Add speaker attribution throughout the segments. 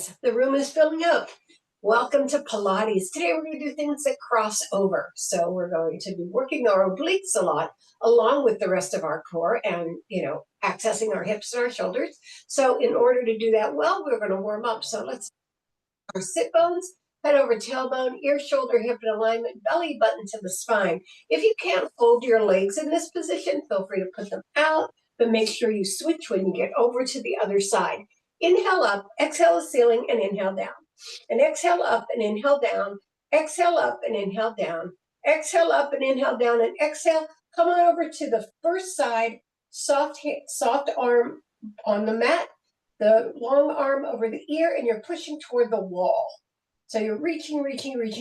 Speaker 1: guys, the room is filling up. Welcome to Pilates. Today we're going to do things that cross over. So we're going to be working our obliques a lot along with the rest of our core and, accessing our hips and our shoulders. So in order to do that well, we're going to warm up. So let's our sit bones, head over tailbone, ear, shoulder, hip in alignment, belly button to the spine. If you can't fold your legs in this position, feel free to put them out, but make sure you switch when you get over to the other side. Inhale up, exhale the ceiling, and inhale down. And exhale up and inhale down. Exhale up and inhale down. Exhale up and inhale down. And exhale, come on over to the first side, soft arm on the mat, the long arm over the ear, and you're pushing toward the wall. So you're reaching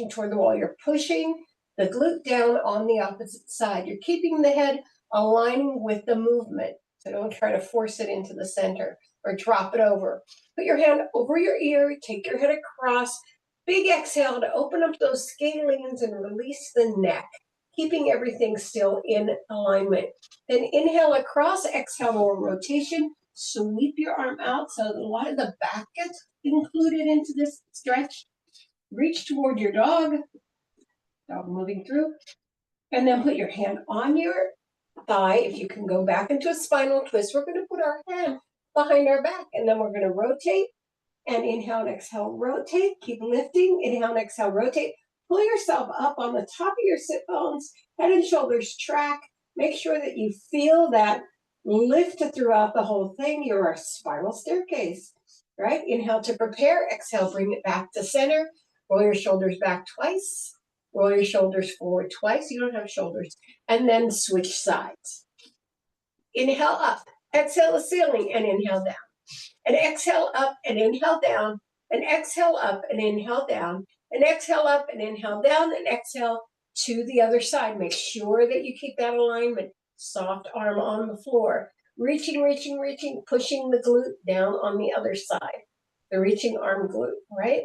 Speaker 1: toward the wall. You're pushing the glute down on the opposite side. You're keeping the head aligning with the movement. So don't try to force it into the center or drop it over. Put your hand over your ear, take your head across. Big exhale to open up those scalenes and release the neck, keeping everything still in alignment. Then inhale across, exhale more rotation. Sweep your arm out so that a lot of the back gets included into this stretch. Reach toward your dog moving through. And then put your hand on your thigh. If you can go back into a spinal twist, we're going to put our hand behind our back, and then we're going to rotate and inhale and exhale, rotate, keep lifting, inhale and exhale, rotate. Pull yourself up on the top of your sit bones, head and shoulders track. Make sure that you feel that lift throughout the whole thing. You're a spiral staircase, right? Inhale to prepare, exhale, bring it back to center. Roll your shoulders back twice. Roll your shoulders forward twice. You don't have shoulders. And then switch sides. Inhale up. Exhale the ceiling and inhale down. And exhale up and inhale down. And exhale up and inhale down. And exhale up and inhale down. And exhale to the other side. Make sure that you keep that alignment. Soft arm on the floor. Reaching, pushing the glute down on the other side. The reaching arm glute, right?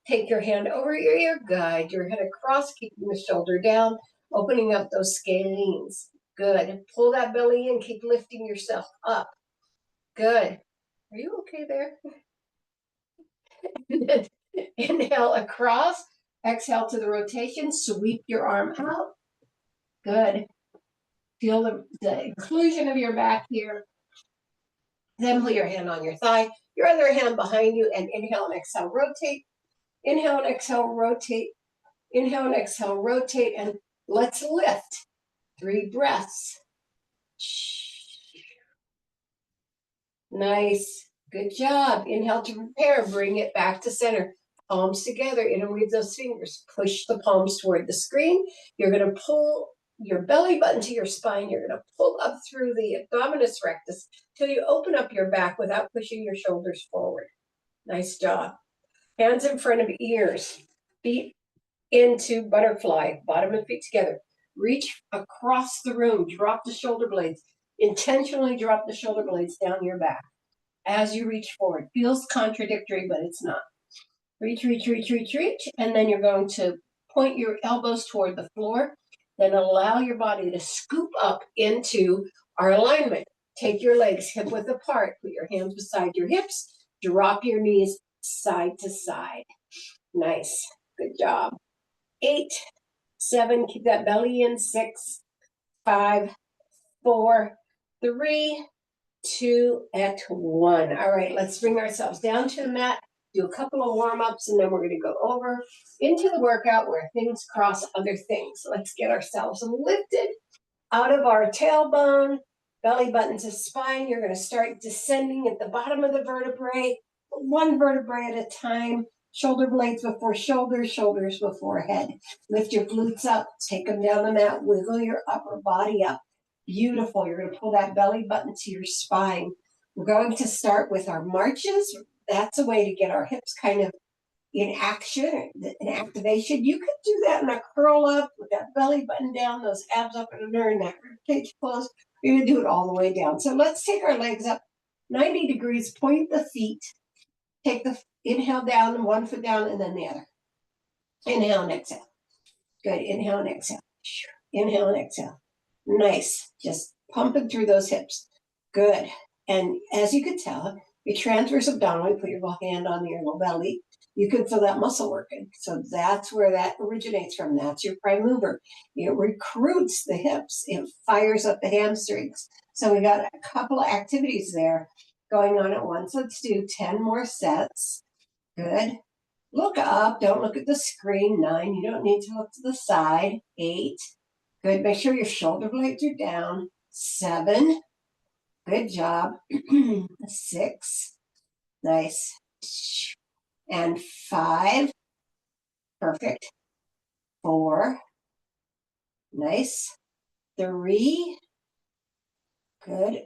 Speaker 1: Take your hand over your ear, guide your head across, keeping the shoulder down, opening up those scalenes. Good. Pull that belly in, keep lifting yourself up. Good. Are you okay there? Inhale across, exhale to the rotation, sweep your arm out. Good. Feel the inclusion of your back here. Then put your hand on your thigh, your other hand behind you, and inhale and exhale, rotate. Inhale and exhale, rotate. Inhale and exhale, rotate, and let's lift. 3 breaths. Nice. Good job. Inhale to prepare. Bring it back to center. Palms together. Interweave those fingers. Push the palms toward the screen. You're going to pull your belly button to your spine. You're going to pull up through the abdominis rectus till you open up your back without pushing your shoulders forward. Nice job. Hands in front of ears. Feet into butterfly. Bottom of feet together. Reach across the room. Drop the shoulder blades. Intentionally drop the shoulder blades down your back as you reach forward. Feels contradictory, but it's not. Reach. And then you're going to point your elbows toward the floor. Then allow your body to scoop up into our alignment. Take your legs hip width apart. Put your hands beside your hips. Drop your knees side to side. Nice. Good job. 8, 7, keep that belly in. 6, 5, 4, 3, 2, and 1. All right, let's bring ourselves down to the mat, do a couple of warm-ups, and then we're going to go over into the workout where things cross other things. Let's get ourselves lifted out of our tailbone, belly button to spine. You're going to start descending at the bottom of the vertebrae, 1 vertebrae at a time. Shoulder blades before shoulders, shoulders before head. Lift your glutes up, take them down the mat, wiggle your upper body up. Beautiful. You're going to pull that belly button to your spine. We're going to start with our marches. That's a way to get our hips kind of in action, in activation. You could do that in a curl up with that belly button down, those abs up and under, and that ribcage closed. You're going to do it all the way down. So let's take our legs up 90 degrees, point the feet, take the inhale down, 1 foot down, and then the other. Inhale and exhale. Good. Inhale and exhale. Inhale and exhale. Nice. Just pumping through those hips. Good. And as you could tell, Your transverse abdominal, you put your hand on your low belly, you can feel that muscle working. So that's where that originates from. That's your prime mover. It recruits the hips. It fires up the hamstrings. So we got a couple of activities there going on at once. Let's do 10 more sets. Good. Look up. Don't look at the screen. 9. You don't need to look to the side. 8. Good. Make sure your shoulder blades are down. 7. Good job. 6. Nice. And 5. Perfect. 4. Nice. 3. Good.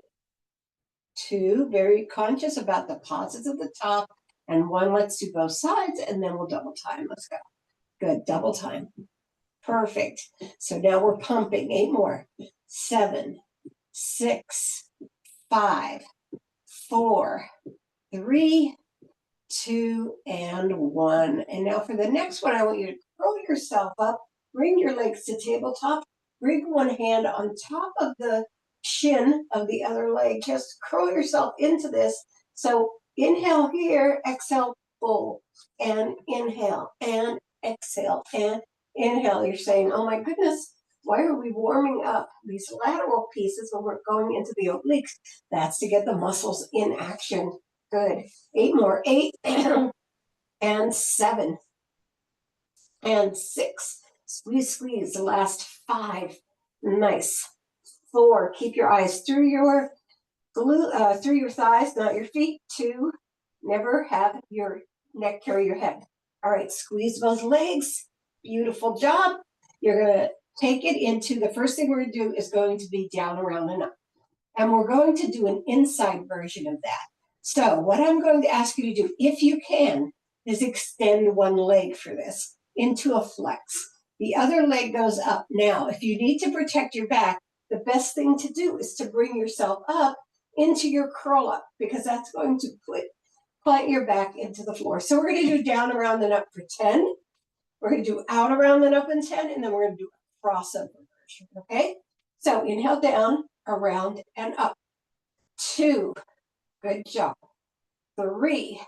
Speaker 1: 2. Very conscious about the pauses at the top. And 1, let's do both sides, and then we'll double time. Let's go. Good. Double time. Perfect. So now we're pumping. 8 more. 7, 6, 5, 4, 3, 2, and 1. And now for the next one, I want you to curl yourself up, bring your legs to tabletop, bring one hand on top of the shin of the other leg. Just curl yourself into this. So inhale here, exhale, full, and inhale, and exhale, and inhale. You're saying, oh my goodness, why are we warming up these lateral pieces when we're going into the obliques? That's to get the muscles in action. Good. 8 more. 8 and 7 and 6. Squeeze, squeeze. The last 5. Nice. 4. Keep your eyes through your through your thighs, not your feet. 2. Never have your neck carry your head. All right. Squeeze both legs. Beautiful job. You're going to take it into the first thing we're going to do is going to be down, around, and up. And we're going to do an inside version of that. So what I'm going to ask you to do, if you can, is extend one leg for this into a flex. The other leg goes up. Now, if you need to protect your back, the best thing to do is to bring yourself up into your curl up, because that's going to plant your back into the floor. So we're going to do down, around, and up for 10. We're going to do out, around, and up in 10, and then we're going to do a crossover version, okay? So inhale down, around, and up. 2, good job. 3,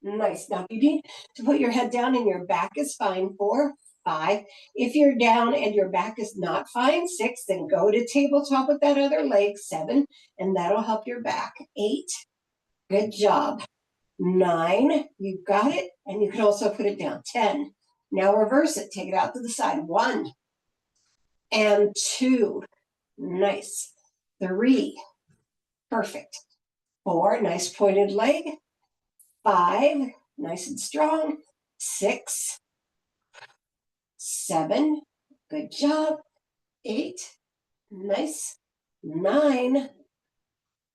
Speaker 1: nice. Now you need to put your head down and your back is fine. 4, 5. If you're down and your back is not fine, 6, then go to tabletop with that other leg. 7, and that'll help your back. 8, good job. 9, you got it, and you can also put it down. 10, now reverse it. Take it out to the side. 1 and 2, nice. 3, perfect. 4, nice pointed leg. 5, nice and strong. 6, 7, good job. 8, nice. 9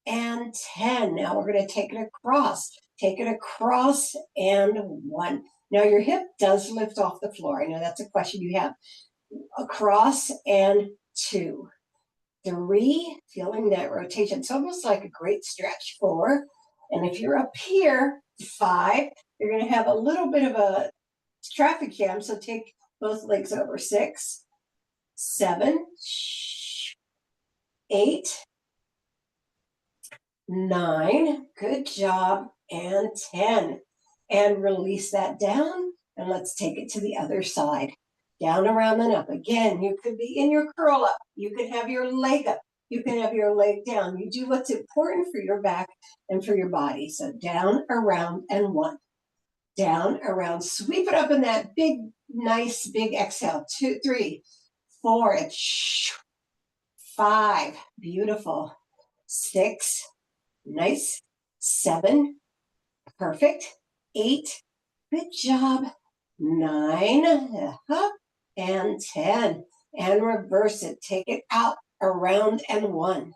Speaker 1: and 10. Now we're going to take it across. Take it across and 1. Now your hip does lift off the floor. I know that's a question you have. Across and 2. 3, feeling that rotation. It's almost like a great stretch. 4, and if you're up here, 5, you're going to have a little bit of a traffic jam, so take both legs over. 6, 7, 8, 9, good job, and 10. And release that down, and let's take it to the other side. Down, around, and up. Again, you could be in your curl up. You can have your leg up. You can have your leg down. You do what's important for your back and for your body. So down, around, and 1. Down, around. Sweep it up in that big, nice, big exhale. 2, 3, 4, and 5. Beautiful. 6, nice. 7, perfect. 8, good job. 9, and 10. And reverse it. Take it out, around, and 1.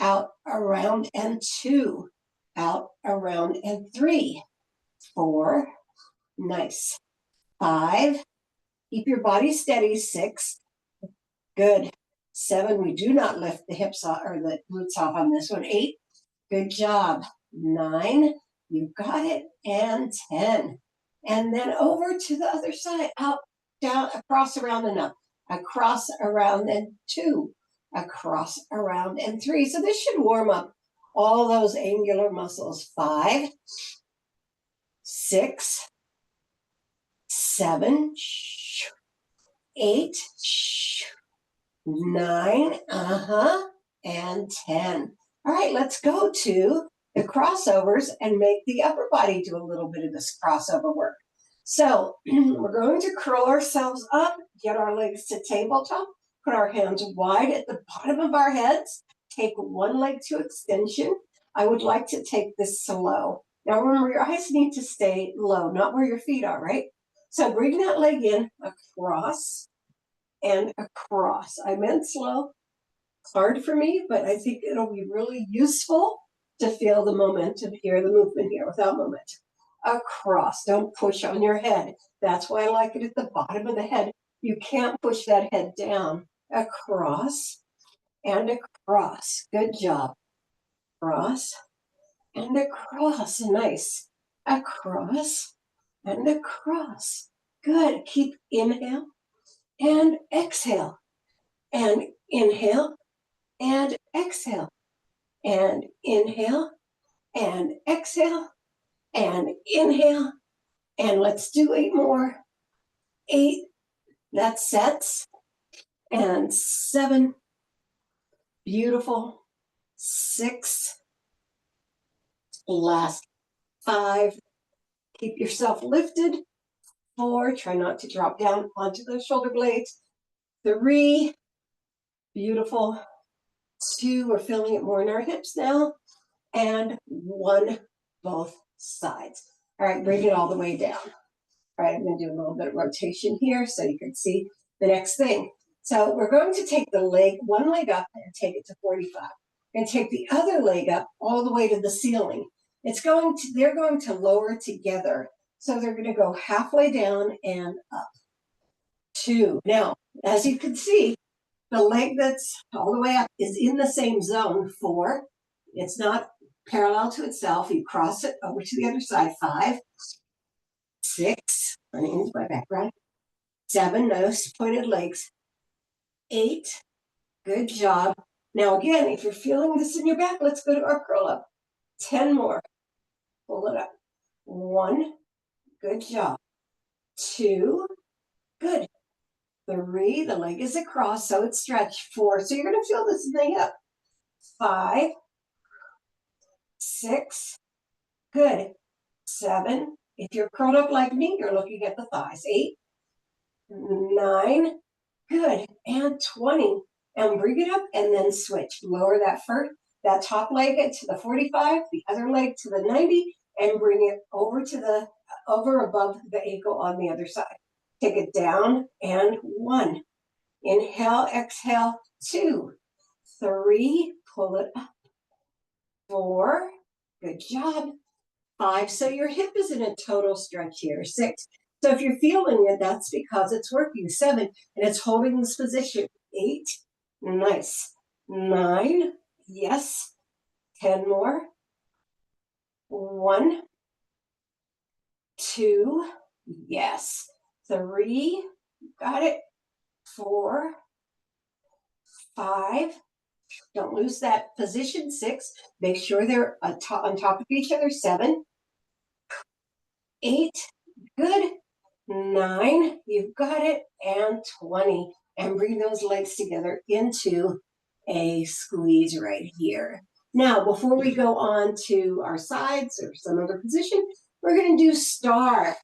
Speaker 1: Out, around, and 2. Out, around, and 3. 4, nice. 5, keep your body steady. 6, good. 7, we do not lift the hips off, or the glutes off on this one. 8, good job. 9, you got it. And 10. And then over to the other side. Out, down, across, around, and up. Across, around, and 2. Across, around, and 3. So this should warm up all those angular muscles. 5, 6, 7, 8, 9, and 10. All right, let's go to the crossovers and make the upper body do a little bit of this crossover work. So we're going to curl ourselves up, get our legs to tabletop, put our hands wide at the bottom of our heads, take one leg to extension. I would like to take this slow. Now remember, your eyes need to stay low, not where your feet are, right? So bring that leg in across and across. I meant slow. Hard for me, but I think it'll be really useful to feel the momentum here, the movement here without momentum. Across, don't push on your head. That's why I like it at the bottom of the head. You can't push that head down. Across and across. Good job. Across and across. Nice. Across and across. Good. Keep inhale and exhale. And inhale and exhale. And inhale and exhale. And inhale. And let's do 8 more. 8. That sets. And 7. Beautiful. 6. Last 5. Keep yourself lifted. 4. Try not to drop down onto the shoulder blades. 3. Beautiful. 2. We're feeling it more in our hips now. And 1. Both sides. All right, bring it all the way down. All right, I'm going to do a little bit of rotation here so you can see the next thing. So we're going to take the leg, one leg up and take it to 45. And take the other leg up all the way to the ceiling. They're going to lower together. So they're going to go halfway down and up. 2. Now, as you can see, the leg that's all the way up is in the same zone. 4. It's not parallel to itself. You cross it over to the other side. 5. 6. Running into my background. 7. Nose pointed legs. 8. Good job. Now again, if you're feeling this in your back, let's go to our curl up. 10 more. Pull it up. 1. Good job. 2. Good. 3. The leg is across, so it's stretched. 4. So you're going to feel this thing up. 5. 6. Good. 7. If you're curled up like me, you're looking at the thighs. 8. 9. Good. And 20. And bring it up and then switch. Lower that top leg to the 45, the other leg to the 90, and bring it over above the ankle on the other side. Take it down and 1. Inhale, exhale, 2. 3, pull it up. 4, good job. 5, so your hip is in a total stretch here. 6, so if you're feeling it, that's because it's working. 7, and it's holding this position. 8, nice. 9, yes. 10 more. 1, 2, yes. 3, got it. 4, 5, don't lose that position. 6, make sure they're on top of each other. 7, 8, good. 9, you've got it. And 20. And bring those legs together into a squeeze right here. Now, before we go on to our sides or some other position, we're going to do star.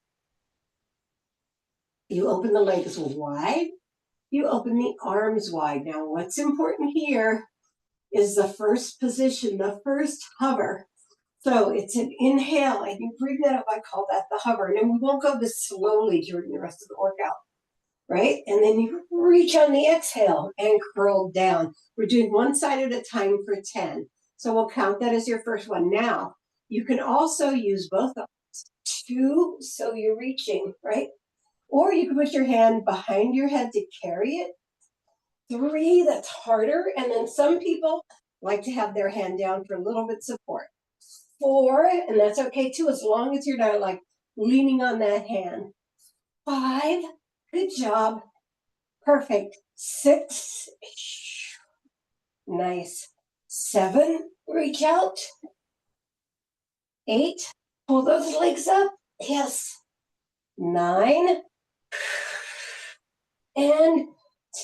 Speaker 1: You open the legs wide. You open the arms wide. Now, what's important here is the first position, the first hover. So it's an inhale, and you bring that up. I call that the hover. And we won't go this slowly during the rest of the workout, right? And then you reach on the exhale and curl down. We're doing one side at a time for 10. So we'll count that as your first one. Now, you can also use both arms. 2, so you're reaching, right? Or you can put your hand behind your head to carry it. 3, that's harder. And then some people like to have their hand down for a little bit support. 4, and that's okay too, as long as you're not like leaning on that hand. 5, good job. Perfect. 6, nice. 7, reach out. 8, pull those legs up. Yes. 9 and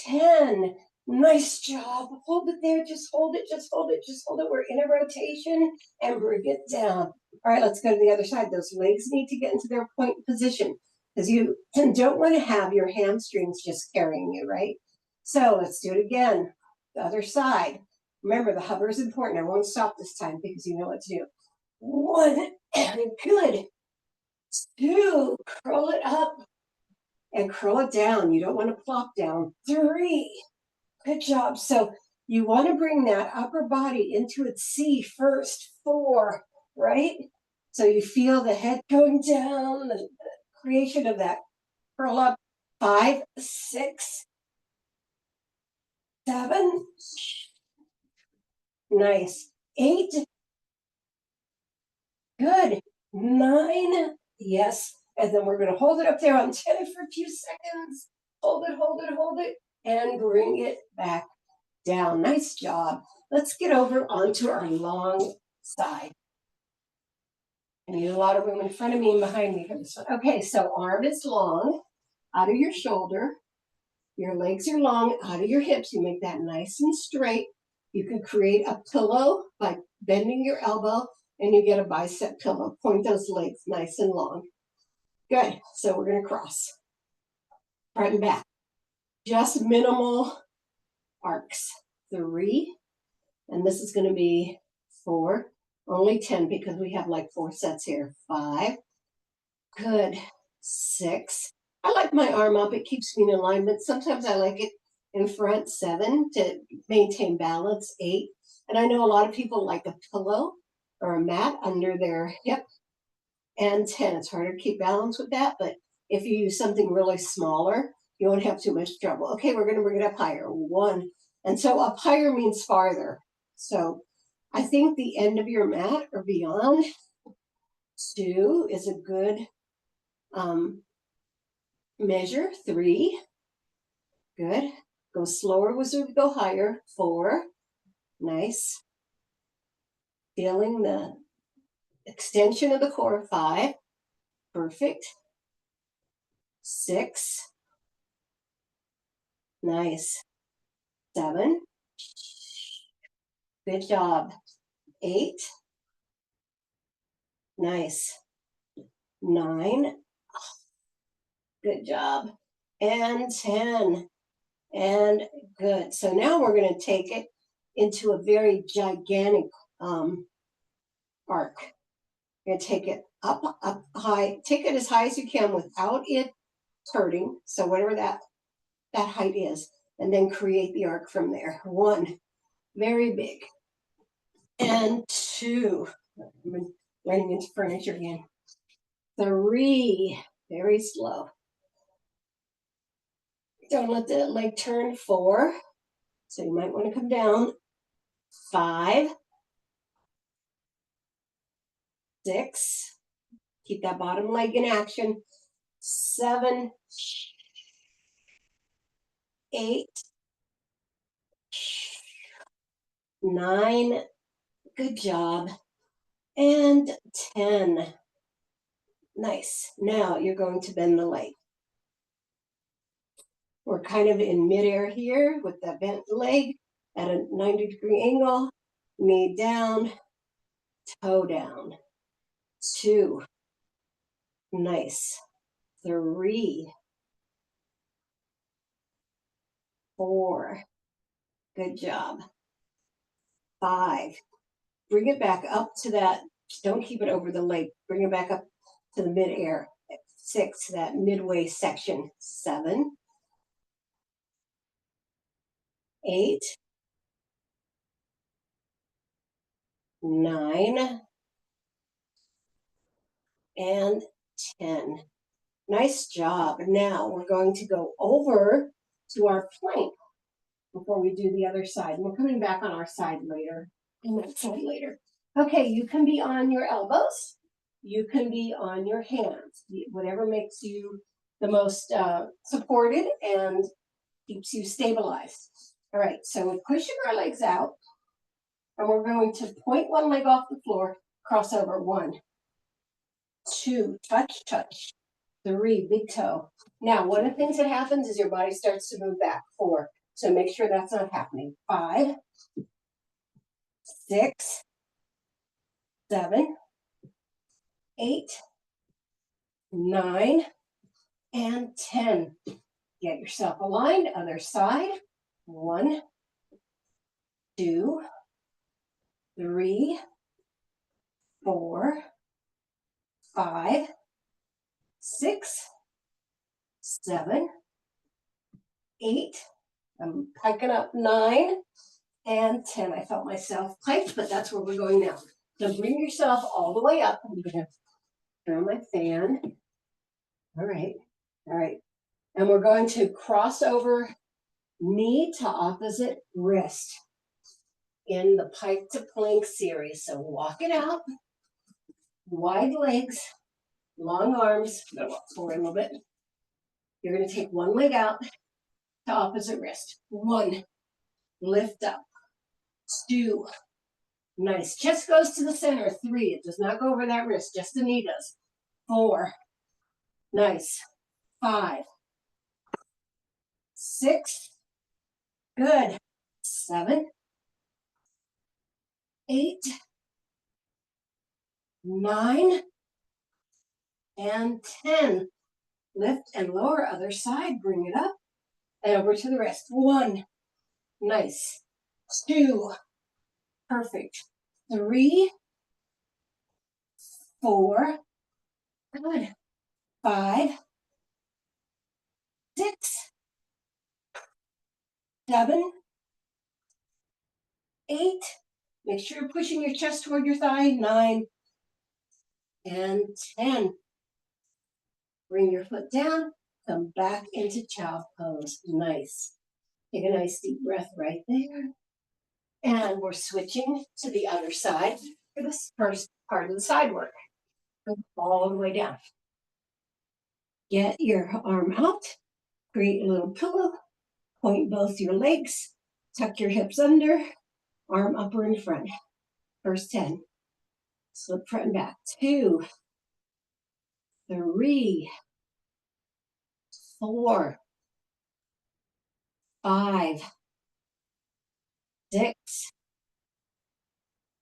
Speaker 1: 10. Nice job. Hold it there. Just hold it. Just hold it. Just hold it. We're in a rotation and bring it down. All right, let's go to the other side. Those legs need to get into their point position because you don't want to have your hamstrings just carrying you, right? So let's do it again. The other side. Remember, the hover is important. I won't stop this time because you know what to do. 1, good. 2, curl it up and curl it down. You don't want to plop down. 3, good job. So you want to bring that upper body into its C first. 4, right? So you feel the head going down, the creation of that curl up. 5, 6, 7, nice. 8, good. 9, yes. And then we're going to hold it up there on 10 for a few seconds. Hold it, hold it, hold it, and bring it back down. Nice job. Let's get over onto our long side. I need a lot of room in front of me and behind me for this one. Okay, so arm is long out of your shoulder. Your legs are long out of your hips. You make that nice and straight. You can create a pillow by bending your elbow and you get a bicep pillow. Point those legs nice and long. Good. So we're going to cross front and back. Just minimal arcs. 3, and this is going to be 4. Only 10 because we have like 4 sets here. 5. Good. 6. I like my arm up. It keeps me in alignment. Sometimes I like it in front. 7 to maintain balance. 8. And I know a lot of people like a pillow or a mat under their hip. And 10. It's harder to keep balance with that. But if you use something really smaller, you won't have too much trouble. Okay, we're going to bring it up higher. 1. And so up higher means farther. So I think the end of your mat or beyond. 2 is a good measure. 3, good. Go slower as we go higher. 4, nice. Feeling the extension of the core. 5, perfect. 6, nice. 7, good job. 8, nice. 9, good job. And 10, and good. So now we're going to take it into a very gigantic arc. You're going to take it up high. Take it as high as you can without it hurting. So whatever that height is, and then create the arc from there. 1, very big. And 2, I'm running into furniture again. 3, very slow. Don't let the leg turn. 4, so you might want to come down. 5, 6, keep that bottom leg in action. 7, 8, 9, good job, and 10. Nice. Now you're going to bend the leg. We're kind of in midair here with the bent leg at a 90-degree angle. Knee down, toe down. 2, nice. 3, 4, good job. 5, bring it back up to that. Don't keep it over the leg. Bring it back up to the midair. 6, that midway section. 7, 8, 9, and 10. Nice job. Now we're going to go over to our plank before we do the other side. We're coming back on our side later, and that side later. Okay, you can be on your elbows. You can be on your hands. Whatever makes you the most supported and keeps you stabilized. All right, so we're pushing our legs out. And we're going to point one leg off the floor, cross over. 1, 2, touch, touch. 3, big toe. Now, one of the things that happens is your body starts to move back. 4, so make sure that's not happening. 5, 6, 7, 8, 9, and 10. Get yourself aligned. Other side. 1, 2, 3, 4, 5, 6, 7, 8. I'm picking up 9 and 10. I felt myself piped, but that's where we're going now. So bring yourself all the way up. I'm going to turn my fan. All right. All right. And we're going to cross over knee to opposite wrist in the pike to plank series. So walk it out. Wide legs, long arms. I'm going to walk forward a little bit. You're going to take one leg out to opposite wrist. 1, lift up. 2, nice. Chest goes to the center. 3, it does not go over that wrist, just the knee does. 4, nice. 5, 6, good. 7, 8, 9, and 10. Lift and lower, other side, bring it up, and over to the rest. 1, nice. 2, perfect. 3, 4, good. 5, 6, 7, 8, make sure you're pushing your chest toward your thigh. 9, and 10. Bring your foot down, come back into child pose. Nice. Take a nice deep breath right there. And we're switching to the other side for this first part of the side work. Go all the way down. Get your arm out, create a little pillow, point both your legs, tuck your hips under, arm upper and front. First 10. Slip front and back. 2, 3, 4, 5, 6,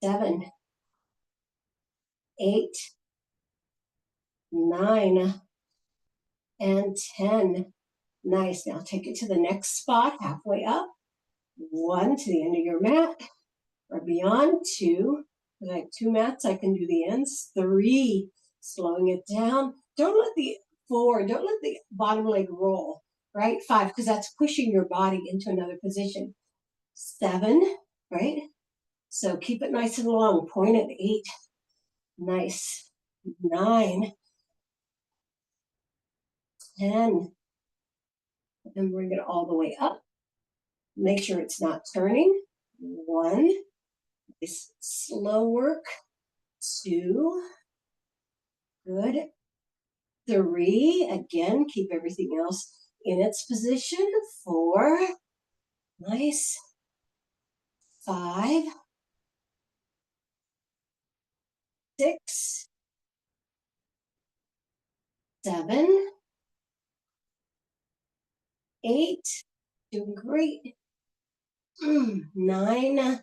Speaker 1: 7, 8, 9, and 10. Nice. Now take it to the next spot, halfway up. 1, to the end of your mat or beyond. 2, like 2 mats, I can do the ends. 3, slowing it down. Don't let the bottom leg roll, right? 5, because that's pushing your body into another position. 7, right? So keep it nice and long. Point at 8. Nice. 9, 10, and bring it all the way up. Make sure it's not turning. 1, nice slow work. 2, good. 3, again, keep everything else in its position. 4, nice. 5, 6, 7, 8, doing great. 9,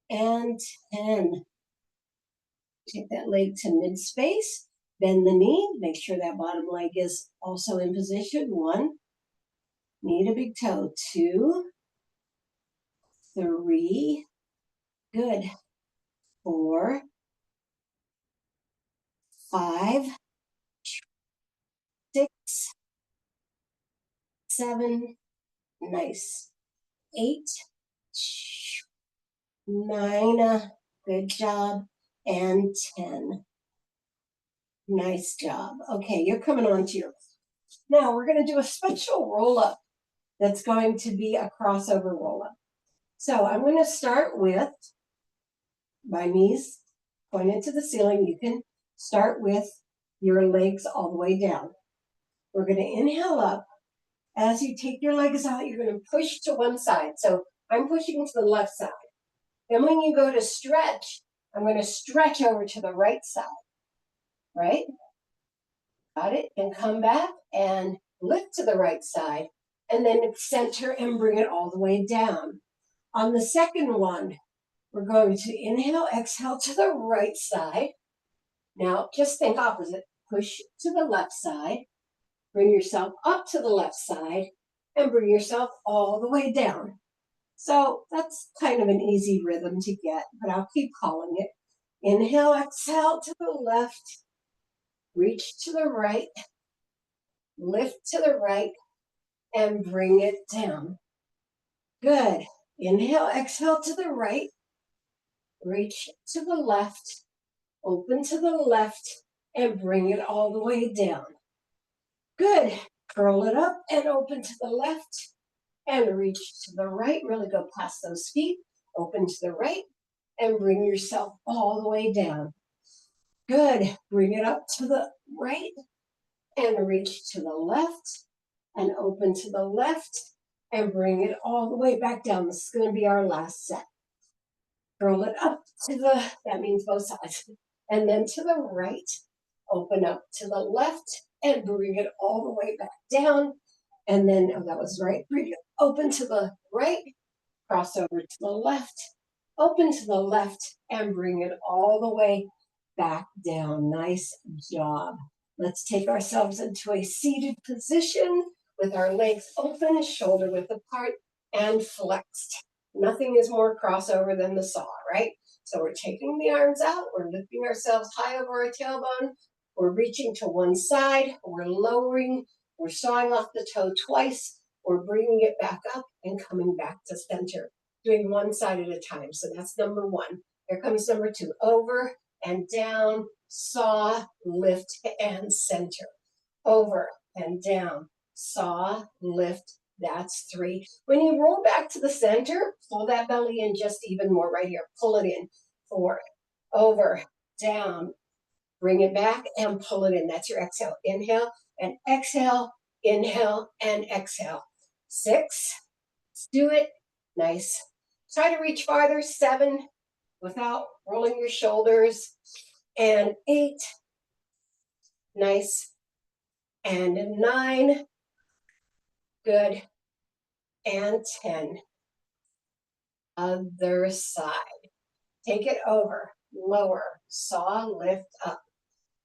Speaker 1: and 10. Take that leg to mid-space, bend the knee, make sure that bottom leg is also in position. 1, knee to big toe. 2, 3, good. 4, 5, 6, 7, nice. 8, 9, good job, and 10. Nice job. Okay, you're coming on to your... Now we're going to do a special roll-up that's going to be a crossover roll-up. So I'm going to start with my knees pointed to the ceiling. You can start with your legs all the way down. We're going to inhale up. As you take your legs out, you're going to push to one side. So I'm pushing to the left side. Then when you go to stretch, I'm going to stretch over to the right side, right? Got it? And come back and lift to the right side, and then center and bring it all the way down. On the second one, we're going to inhale, exhale to the right side. Now, just think opposite. Push to the left side, bring yourself up to the left side, and bring yourself all the way down. So that's kind of an easy rhythm to get, but I'll keep calling it. Inhale, exhale to the left, reach to the right, lift to the right, and bring it down. Good. Inhale, exhale to the right, reach to the left, open to the left, and bring it all the way down. Good. Curl it up and open to the left and reach to the right. Really go past those feet, open to the right, and bring yourself all the way down. Good. Bring it up to the right and reach to the left and open to the left and bring it all the way back down. This is going to be our last set. Curl it up to the, that means both sides, and then to the right, open up to the left and bring it all the way back down. And then, oh, that was right, bring it open to the right, cross over to the left, open to the left, and bring it all the way back down. Nice job. Let's take ourselves into a seated position with our legs open, shoulder width apart, and flexed. Nothing is more crossover than the saw, right? So we're taking the arms out, we're lifting ourselves high over our tailbone, we're reaching to one side, we're lowering, we're sawing off the toe twice, we're bringing it back up and coming back to center, doing one side at a time. So that's number one. Here comes number two. Over and down, saw, lift, and center. Over and down, saw, lift. That's three. When you roll back to the center, pull that belly in just even more right here. Pull it in. Four. Over, down, bring it back and pull it in. That's your exhale. Inhale and exhale, inhale and exhale. Six. Let's do it. Nice. Try to reach farther. Seven, without rolling your shoulders. And eight. Nice. And nine. Good. And 10. Other side. Take it over. Lower. Saw, lift up.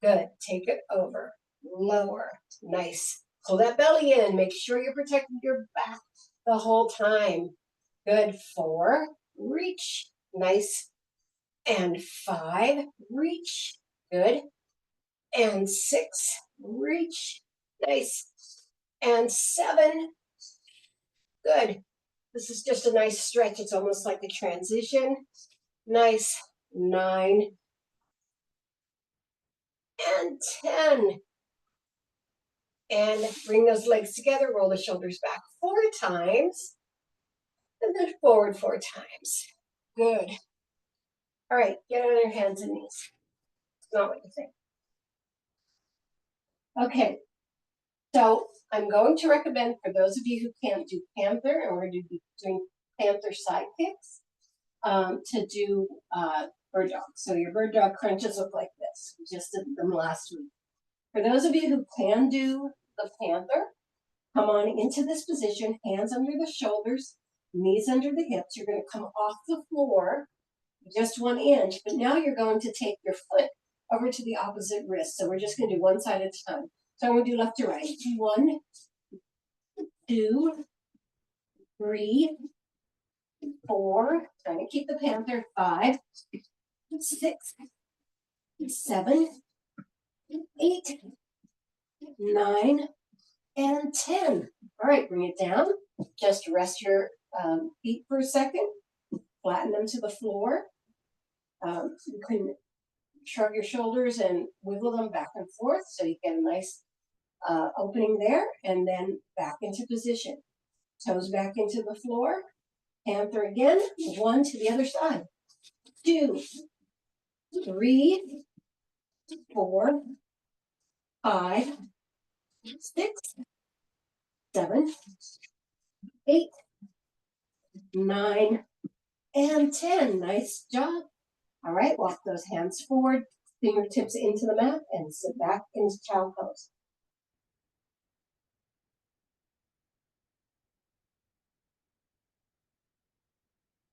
Speaker 1: Good. Take it over. Lower. Nice. Pull that belly in. Make sure you're protecting your back the whole time. Good. 4. Reach. Nice. And 5. Reach. Good. And 6. Reach. Nice. And 7. Good. This is just a nice stretch. It's almost like a transition. Nice. 9. And 10. And bring those legs together. Roll the shoulders back 4 times. And then forward 4 times. Good. All right. Get on your hands and knees. It's not what you think. Okay. So I'm going to recommend for those of you who can't do Panther, and we're going to be doing Panther side kicks, to do bird dog. So your bird dog crunches look like this. We just did them last week. For those of you who can do the Panther, come on into this position, hands under the shoulders, knees under the hips. You're going to come off the floor just 1 inch, but now you're going to take your foot over to the opposite wrist. So we're just going to do one side at a time. So I'm going to do left to right. 1, 2, 3, 4. Trying to keep the Panther. 5, 6, 7, 8, 9, and 10. All right, bring it down. Just rest your feet for a second. Flatten them to the floor. You can shrug your shoulders and wiggle them back and forth so you get a nice opening there, and then back into position. Toes back into the floor. Panther again. 1 to the other side. 2, 3, 4, 5, 6, 7, 8, 9, and 10. Nice job. All right, walk those hands forward, fingertips into the mat, and sit back into child pose.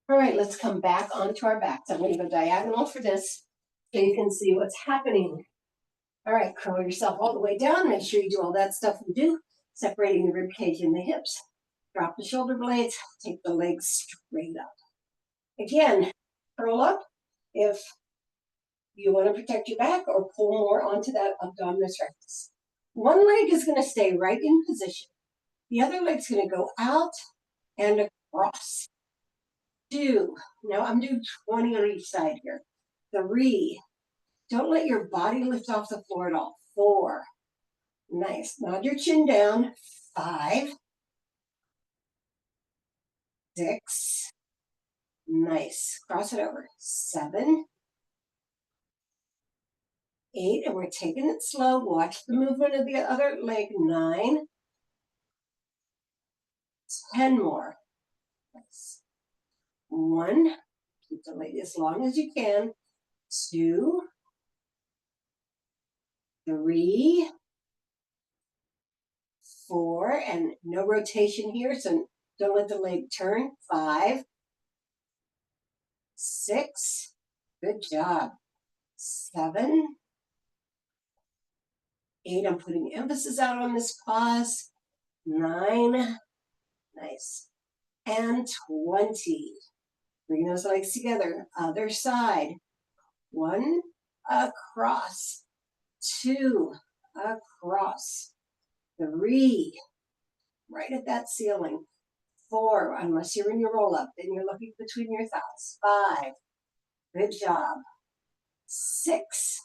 Speaker 1: All right, let's come back onto our backs. I'm going to go diagonal for this so you can see what's happening. All right, curl yourself all the way down. Make sure you do all that stuff we do, separating the rib cage and the hips. Drop the shoulder blades, take the legs straight up. Again, curl up if you want to protect your back or pull more onto that abdominis rectus. One leg is going to stay right in position. The other leg's going to go out and across. 2. Now I'm doing 20 on each side here. 3. Don't let your body lift off the floor at all. 4. Nice. Nod your chin down. 5. 6. Nice. Cross it over. 7. 8. And we're taking it slow. Watch the movement of the other leg. 9. 10 more. Nice. 1. Keep the leg as long as you can. 2. 3. 4. And no rotation here, so don't let the leg turn. 5. 6. Good job. 7. 8. I'm putting emphasis out on this pause. 9. Nice. And 20. Bring those legs together. Other side. 1. Across. 2. Across. 3. Right at that ceiling. 4. Unless you're in your roll up, then you're looking between your thighs. 5. Good job. 6.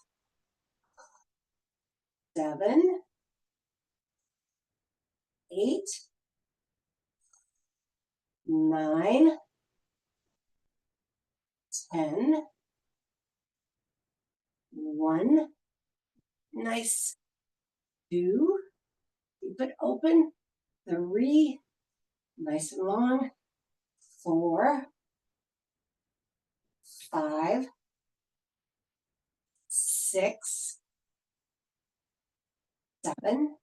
Speaker 1: 7. 8. 9. 10. 1. Nice. 2. Keep it open. 3. Nice and long. 4. 5. 6. 7.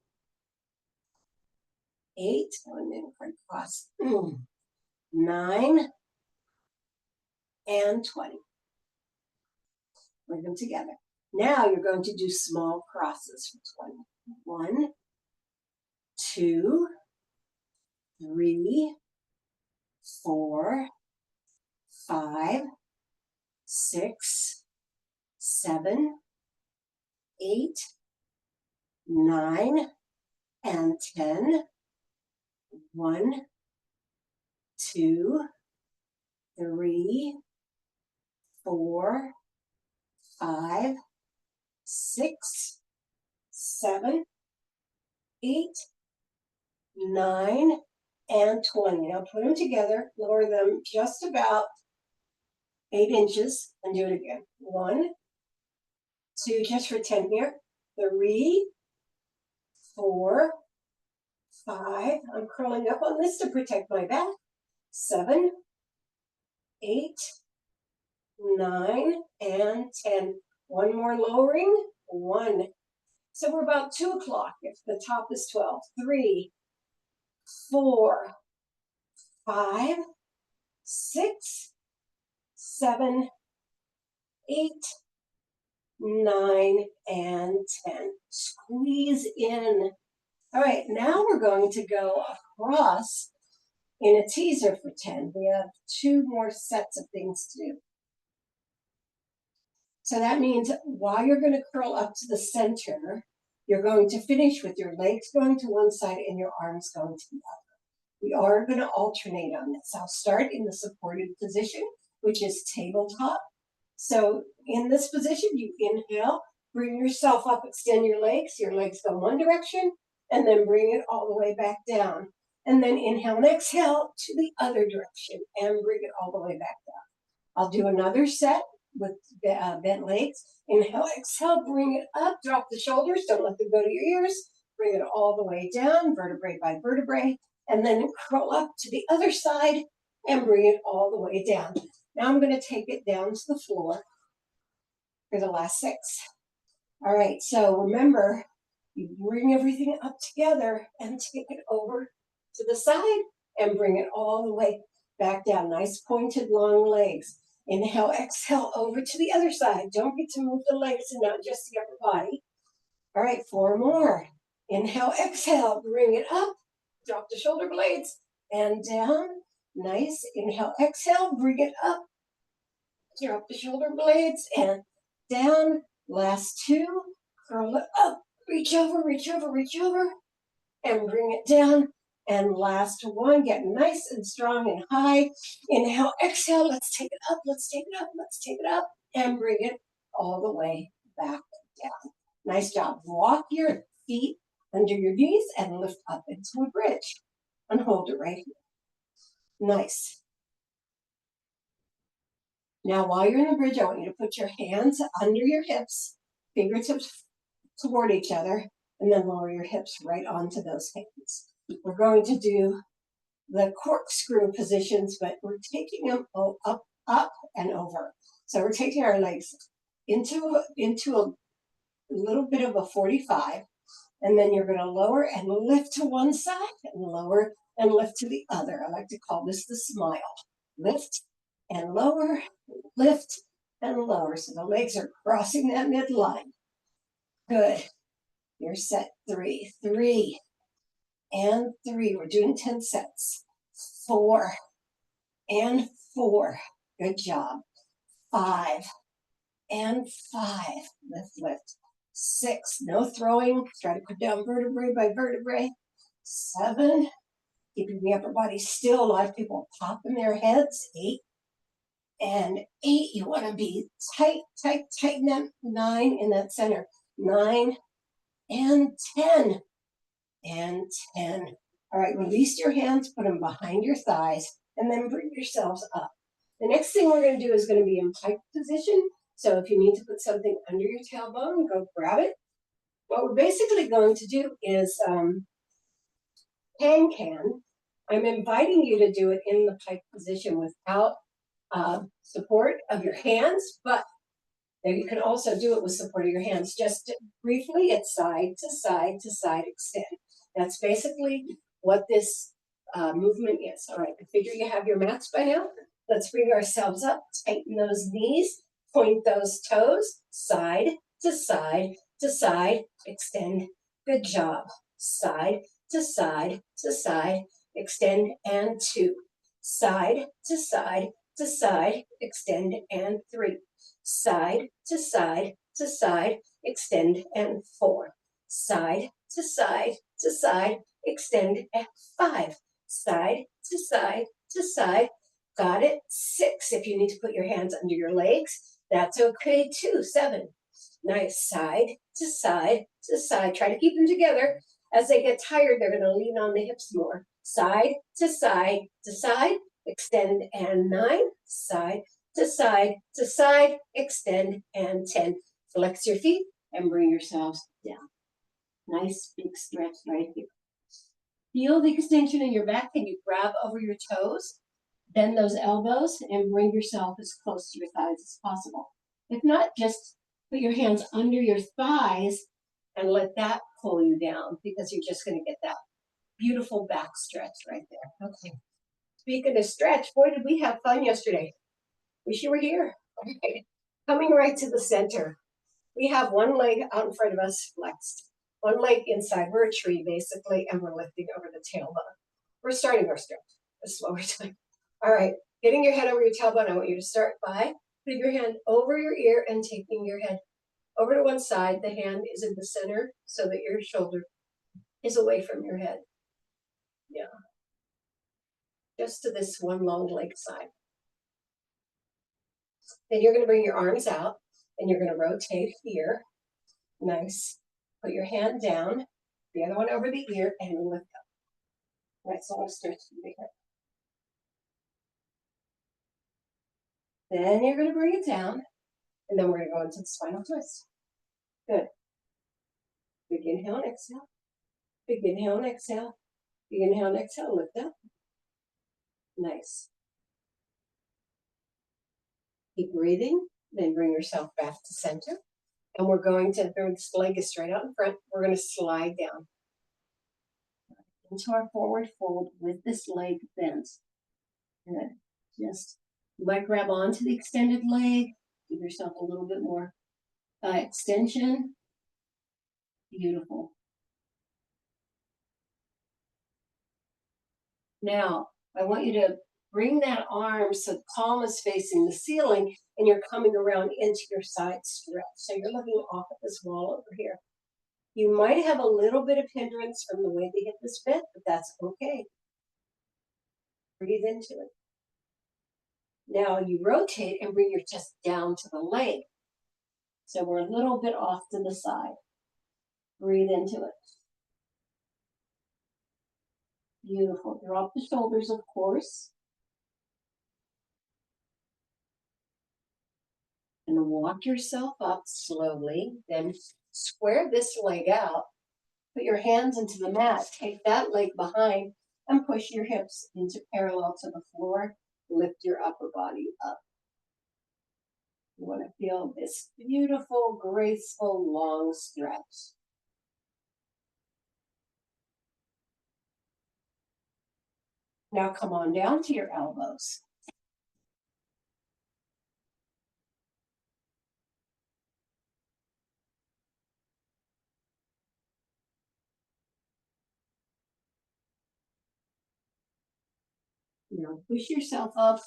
Speaker 1: 8. And then cross. 9. And 20. Bring them together. Now you're going to do small crosses for 20. 1, 2, 3, 4, 5, 6, 7, 8, 9, and 10. 1, 2, 3, 4, 5, 6, 7, 8, 9, and 20. Now put them together, lower them just about 8 inches, and do it again. 1, 2, just for 10 here. 3, 4, 5. I'm curling up on this to protect my back. 7, 8, 9, and 10. One more lowering. 1. So we're about 2 o'clock if the top is 12. 3, 4, 5, 6, 7, 8, 9, and 10. Squeeze in. All right, now we're going to go across in a teaser for 10. We have 2 more sets of things to do. So that means while you're going to curl up to the center, you're going to finish with your legs going to one side and your arms going to the other. We are going to alternate on this. I'll start in the supported position, which is tabletop. So in this position, you inhale, bring yourself up, extend your legs go one direction, and then bring it all the way back down. And then inhale and exhale to the other direction and bring it all the way back down. I'll do another set with bent legs. Inhale, exhale, bring it up, drop the shoulders, don't let them go to your ears. Bring it all the way down, vertebrae by vertebrae, and then curl up to the other side and bring it all the way down. Now I'm going to take it down to the floor for the last 6. All right, so remember, you bring everything up together and take it over to the side and bring it all the way back down. Nice pointed long legs. Inhale, exhale over to the other side. Don't forget to move the legs and not just the upper body. All right, 4 more. Inhale, exhale, bring it up. Drop the shoulder blades and down. Nice. Inhale, exhale, bring it up. Drop the shoulder blades and down. Last 2. Curl it up. Reach over, reach over, reach over. And bring it down. And last 1. Get nice and strong and high. Inhale, exhale. Let's take it up. Let's take it up. Let's take it up. And bring it all the way back down. Nice job. Walk your feet under your knees and lift up into a bridge. And hold it right here. Nice. Now, while you're in the bridge, I want you to put your hands under your hips, fingertips toward each other, and then lower your hips right onto those hands. We're going to do the corkscrew positions, but we're taking them up, up, and over. So we're taking our legs into a little bit of a 45, and then you're going to lower and lift to one side, and lower and lift to the other. I like to call this the smile. Lift and lower, lift and lower. So the legs are crossing that midline. Good. You're set. 3, 3, and 3. We're doing 10 sets. 4, and 4. Good job. 5, and 5. Lift, lift. 6, no throwing. Try to put down vertebrae by vertebrae. 7, keeping the upper body still. A lot of people pop in their heads. 8, and 8. You want to be tight, tight, tight in that 9 in that center. 9, and 10, and 10. All right, release your hands, put them behind your thighs, and then bring yourselves up. The next thing we're going to do is going to be in pike position. So if you need to put something under your tailbone, go grab it. What we're basically going to do is can. I'm inviting you to do it in the pike position without support of your hands, but you can also do it with support of your hands. Just briefly, it's side to side to side extend. That's basically what this movement is. All right, I figure you have your mats by now. Let's bring ourselves up, tighten those knees, point those toes, side to side to side, extend. Good job. Side to side to side, extend, and 2. Side to side to side, extend, and 3. Side to side to side, extend, and 4. Side to side to side, extend, and 5. Side to side to side. Got it? 6. If you need to put your hands under your legs, that's okay too. 7. Nice. Side to side to side. Try to keep them together. As they get tired, they're going to lean on the hips more. Side to side to side, extend, and 9. Side to side to side, extend, and 10. Flex your feet and bring yourselves down. Nice big stretch right here. Feel the extension in your back. Can you grab over your toes? Bend those elbows and bring yourself as close to your thighs as possible. If not, just put your hands under your thighs and let that pull you down, because you're just going to get that beautiful back stretch right there. Okay. Speaking of stretch, boy, did we have fun yesterday. Wish you were here. Okay. Coming right to the center. We have one leg out in front of us flexed. One leg inside. We're a tree, basically, and we're lifting over the tailbone. We're starting our stretch. A slower time. All right. Getting your head over your tailbone, I want you to start by putting your hand over your ear and taking your head over to one side. The hand is in the center so that your shoulder is away from your head. Yeah. Just to this one long leg side. Then you're going to bring your arms out and you're going to rotate here. Nice. Put your hand down, the other one over the ear, and lift up. Nice long stretch through the hip. Then you're going to bring it down, and then we're going to go into the spinal twist. Good. Big inhale and exhale. Big inhale and exhale. Big inhale and exhale. Lift up. Nice. Keep breathing, then bring yourself back to center. And we're going to, this leg is straight out in front, we're going to slide down into our forward fold with this leg bent. Good. Just you might grab onto the extended leg, give yourself a little bit more extension. Beautiful. Now, I want you to bring that arm so the palm is facing the ceiling and you're coming around into your side stretch. So you're looking off at this wall over here. You might have a little bit of hindrance from the way the hip is bent, but that's okay. Breathe into it. Now you rotate and bring your chest down to the leg. So we're a little bit off to the side. Breathe into it. Beautiful. Drop the shoulders, of course. And walk yourself up slowly. Then square this leg out. Put your hands into the mat. Take that leg behind and push your hips into parallel to the floor. Lift your upper body up. You want to feel this beautiful, graceful, long stretch. Now come on down to your elbows. Now push yourself up,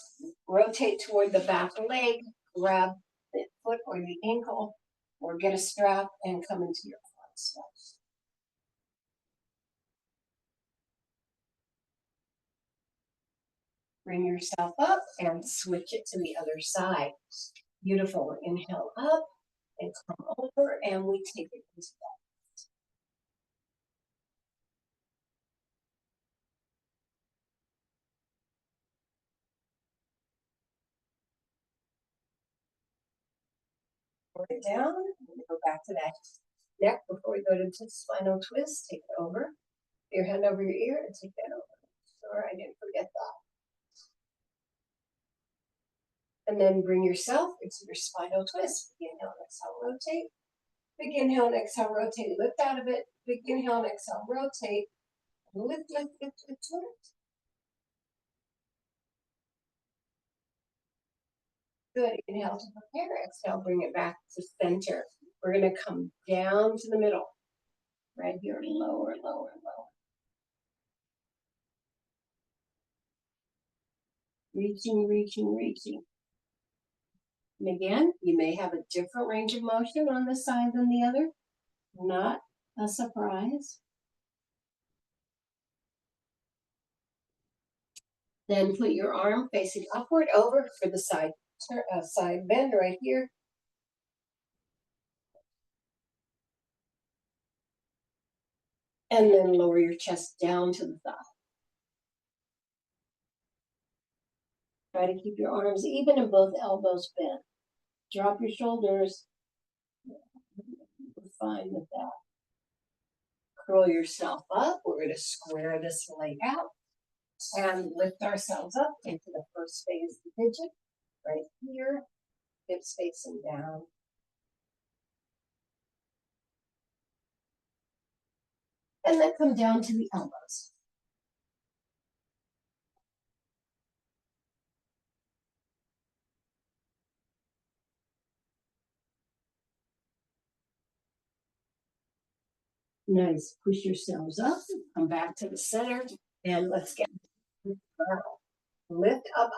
Speaker 1: rotate toward the back leg, grab the foot or the ankle, or get a strap and come into your quad stretch. Bring yourself up and switch it to the other side. Beautiful. Inhale up and come over, and we take it into that. Put it down. Go back to that neck before we go to the spinal twist. Take it over. Your hand over your ear and take that over. Sure, I didn't forget that. And then bring yourself into your spinal twist. Big inhale, exhale, rotate. Big inhale and exhale, rotate. Lift out of it. Big inhale and exhale, rotate. Lift, lift, lift, lift, lift. Good. Inhale to prepare. Exhale, bring it back to center. We're going to come down to the middle. Right here, lower, lower, lower. Reaching, reaching, reaching. And again, you may have a different range of motion on this side than the other. Not a surprise. Then put your arm facing upward over for the side bend right here. And then lower your chest down to the thigh. Try to keep your arms even and both elbows bent. Drop your shoulders. We're fine with that. Curl yourself up. We're going to square this leg out and lift ourselves up into the first phase of the pigeon. Right here, hips facing down. And then come down to the elbows. Nice. Push yourselves up. Come back to the center. And let's get lift up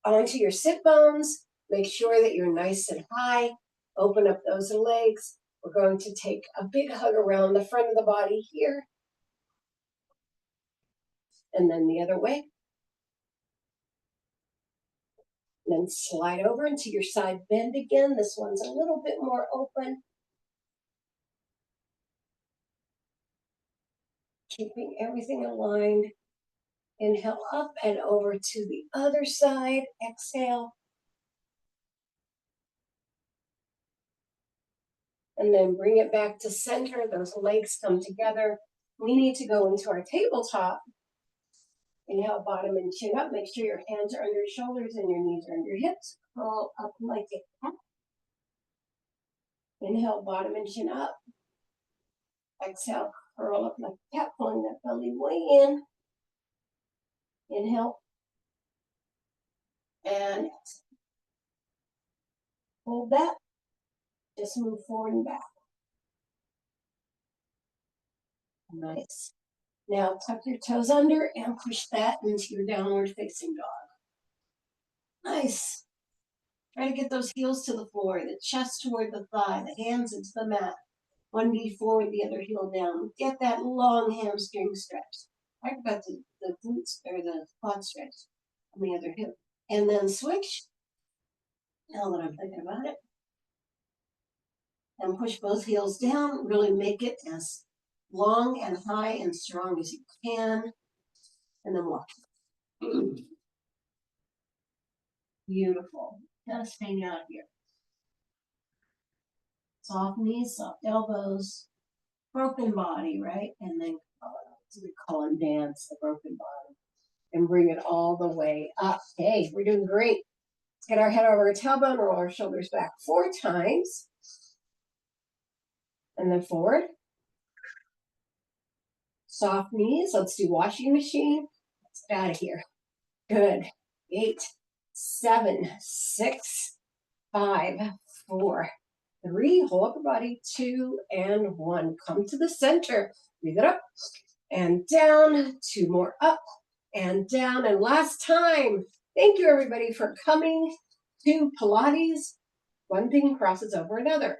Speaker 1: onto your sit bones. Make sure that you're nice and high. Open up those legs. We're going to take a big hug around the front of the body here. And then the other way. Then slide over into your side bend again. This one's a little bit more open. Keeping everything aligned. Inhale up and over to the other side. Exhale. And then bring it back to center. Those legs come together. We need to go into our tabletop. Inhale, bottom and chin up. Make sure your hands are under your shoulders and your knees are under your hips. Curl up like a cat. Inhale, bottom and chin up. Exhale, curl up like a cat, pulling that belly way in. Inhale. And hold that. Just move forward and back. Nice. Now tuck your toes under and push that into your downward facing dog. Nice. Try to get those heels to the floor, the chest toward the thigh, the hands into the mat. One knee forward, the other heel down. Get that long hamstring stretch. Talk about the glutes or the quad stretch on the other hip. And then switch. Now that I'm thinking about it. And push both heels down. Really make it as long and high and strong as you can. And then walk. Beautiful. Just hang out here. Soft knees, soft elbows, broken body, right? And then we call it dance, the broken body. And bring it all the way up. Hey, we're doing great. Let's get our head over our tailbone, roll our shoulders back 4 times. And then forward. Soft knees. Let's do washing machine. Let's get out of here. Good. 8, 7, 6, 5, 4, 3. Hold up your body. 2 and 1. Come to the center. Breathe it up and down. 2 more up and down. And last time. Thank you, everybody, for coming to Pilates. One thing crosses over another.